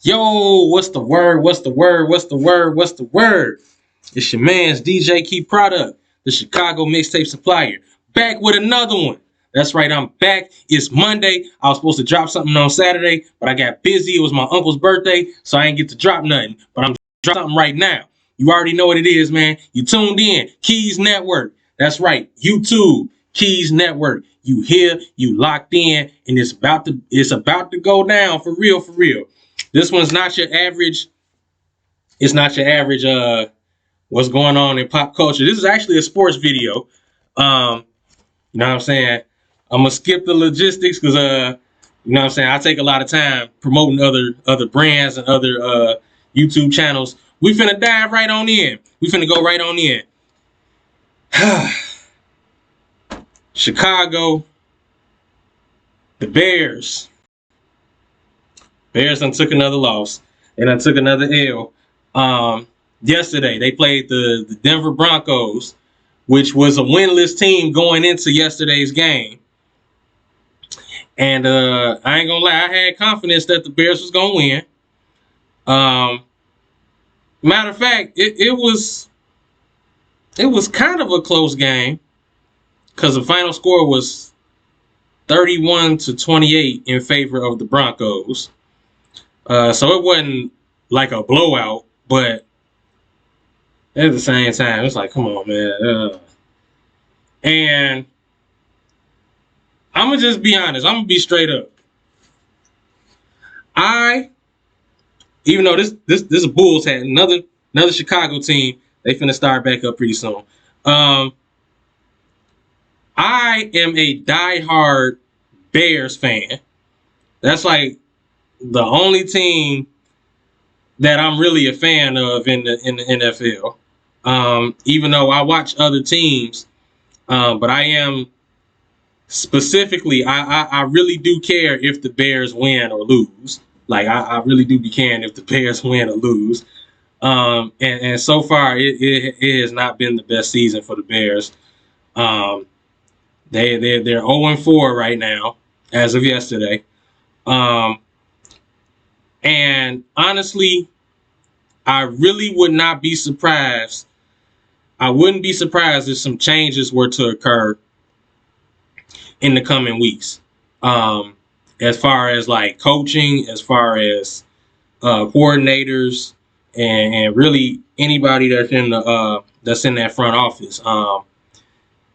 Yo, what's the word? What's the word? What's the word? What's the word? It's your man's DJ Key Product, the Chicago mixtape supplier, back with another one. That's right, I'm back. It's Monday. I was supposed to drop something on Saturday, but I got busy. It was my uncle's birthday, so I didn't get to drop nothing. But I'm dropping something right now. You already know what it is, man. You tuned in. Keys Network. That's right, YouTube. Keys Network. You here, you locked in, and it's about to go down for real, for real. This one's not your average. It's not your average. What's going on in pop culture? This is actually a sports video. You know what I'm saying? I'm gonna skip the logistics because you know what I'm saying. I take a lot of time promoting other brands and other YouTube channels. We finna dive right on in. We finna go right on in. Chicago, the Bears. Bears done took another loss. They done took another L. Yesterday, they played the Denver Broncos, which was a winless team going into yesterday's game. And I ain't gonna lie, I had confidence that the Bears was gonna win. Matter of fact, it was kind of a close game because the final score was 31-28 in favor of the Broncos. So it wasn't like a blowout, but at the same time, it's like, come on, man. And I'm gonna just be honest. I'm gonna be straight up. Even though this is a Bulls hat, another Chicago team, they finna start back up pretty soon. I am a diehard Bears fan. That's like the only team that I'm really a fan of in the NFL. Even though I watch other teams, but I am specifically, I really do care if the Bears win or lose. Like I really do be caring if the Bears win or lose. And so far it has not been the best season for the Bears. They're 0-4 right now as of yesterday. And honestly, I really would not be surprised. I wouldn't be surprised if some changes were to occur in the coming weeks. As far as like coaching, as far as coordinators, and really anybody that's in that front office.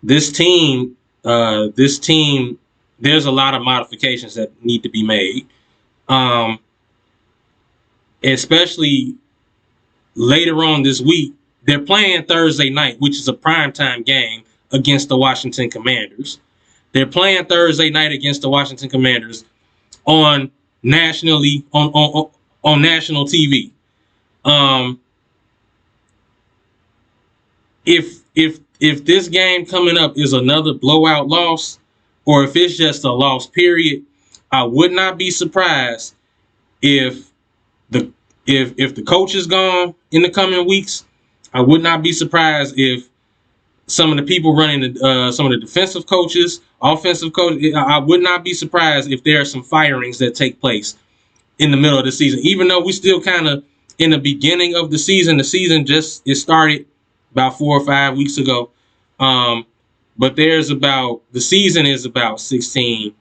This team, there's a lot of modifications that need to be made. Especially later on this week, they're playing Thursday night, which is a primetime game against the Washington Commanders. They're playing Thursday night against the Washington Commanders on national TV. If this game coming up is another blowout loss, or if it's just a loss period, I would not be surprised if the coach is gone in the coming weeks. I would not be surprised if some of the people running some of the defensive coaches, offensive coaches, I would not be surprised if there are some firings that take place in the middle of the season. Even though we still kind of in the beginning of the season it started about 4 or 5 weeks ago. But the season is about 16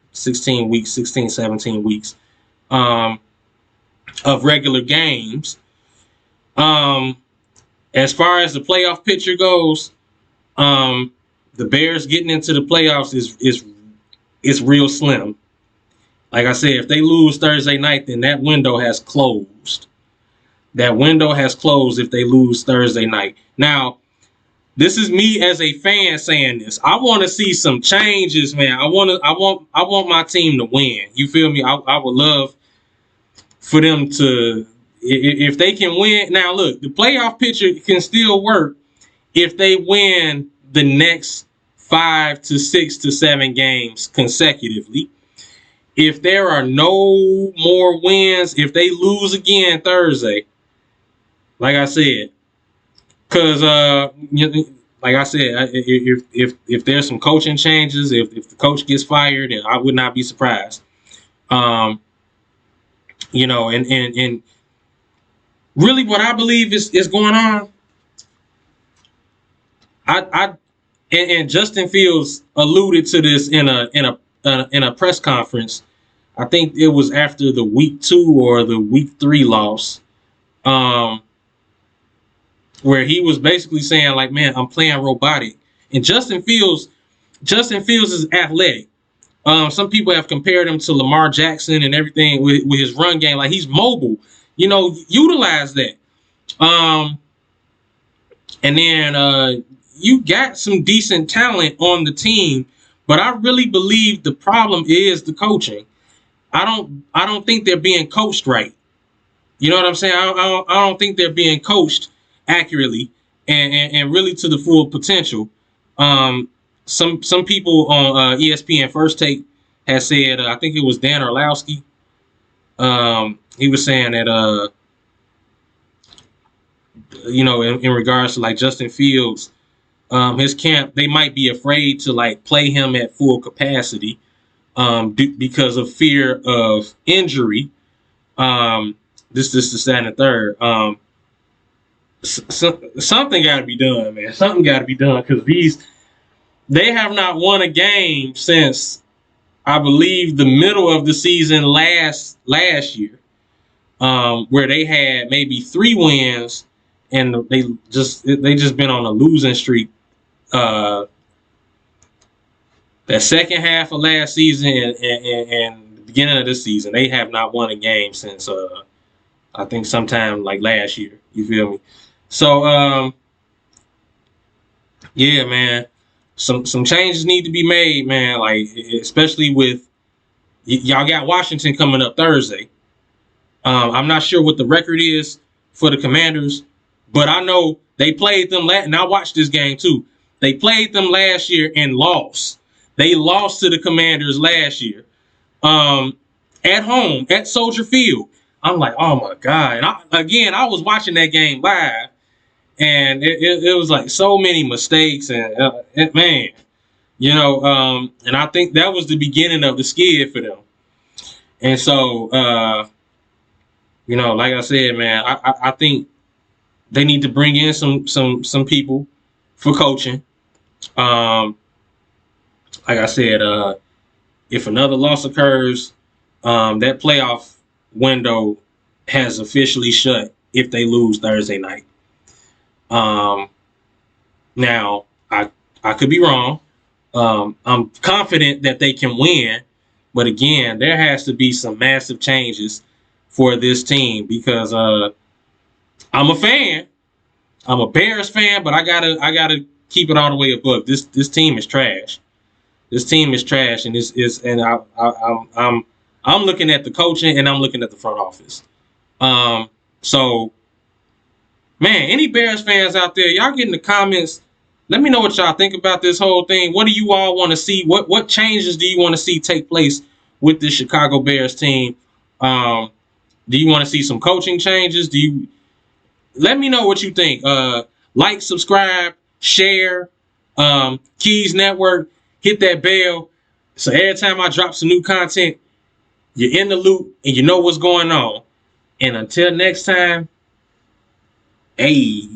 weeks, 16, 17 weeks of regular games. As far as the playoff picture goes, the Bears getting into the playoffs is real slim. Like I said, if they lose Thursday night, then that window has closed. That window has closed if they lose Thursday night. Now, this is me as a fan saying this. I want to see some changes, man. I want my team to win. You feel me? I would love for them to, if they can win. Now, look, the playoff picture can still work if they win the next 5 to 6 to 7 games consecutively. If there are no more wins, if they lose again Thursday, like I said, because like I said, if there's some coaching changes, if the coach gets fired, then I would not be surprised. You know, and really what I believe is going on. I and Justin Fields alluded to this in a press conference. I think it was after the week 2 or the week 3 loss, um, where he was basically saying like, "Man, I'm playing robotic." And Justin Fields is athletic. Some people have compared him to Lamar Jackson and everything with his run game. Like he's mobile. You know, utilize that. Um, and then you got some decent talent on the team, but I really believe the problem is the coaching. I don't think they're being coached right. You know what I'm saying? I don't think they're being coached accurately and really to the full potential. Um, some people on ESPN First Take has said, I think it was Dan Orlowski. He was saying that in regards to like Justin Fields, his camp, they might be afraid to like play him at full capacity because of fear of injury. This and the third. Something got to be done, man. Something got to be done because they have not won a game since I believe the middle of the season last year, where they had maybe 3 wins and they just been on a losing streak. The second half of last season and the beginning of this season, they have not won a game since I think sometime like last year. You feel me? So yeah, man, some changes need to be made, man. Like especially with y'all got Washington coming up Thursday. I'm not sure what the record is for the Commanders, but I know they played them and I watched this game too. They played them last year and lost. They lost to the Commanders last year, at home at Soldier Field. I'm like, oh my god! And I was watching that game live, and it was like so many mistakes and man, and I think that was the beginning of the skid for them. And so, like I said, man, I think they need to bring in some people for coaching. Like I said, if another loss occurs, that playoff window has officially shut if they lose Thursday night. Now, I could be wrong. I'm confident that they can win, but again, there has to be some massive changes for this team because I'm a fan. I'm a Bears fan, but I gotta keep it all the way above. This team is trash. This team is trash, and I'm looking at the coaching and I'm looking at the front office. So man, any Bears fans out there, y'all get in the comments. Let me know what y'all think about this whole thing. What do you all want to see? What changes do you want to see take place with this Chicago Bears team? Do you want to see some coaching changes? Let me know what you think. Like, subscribe, share, Keys Network, hit that bell. So every time I drop some new content, you're in the loop and you know what's going on. And until next time, hey.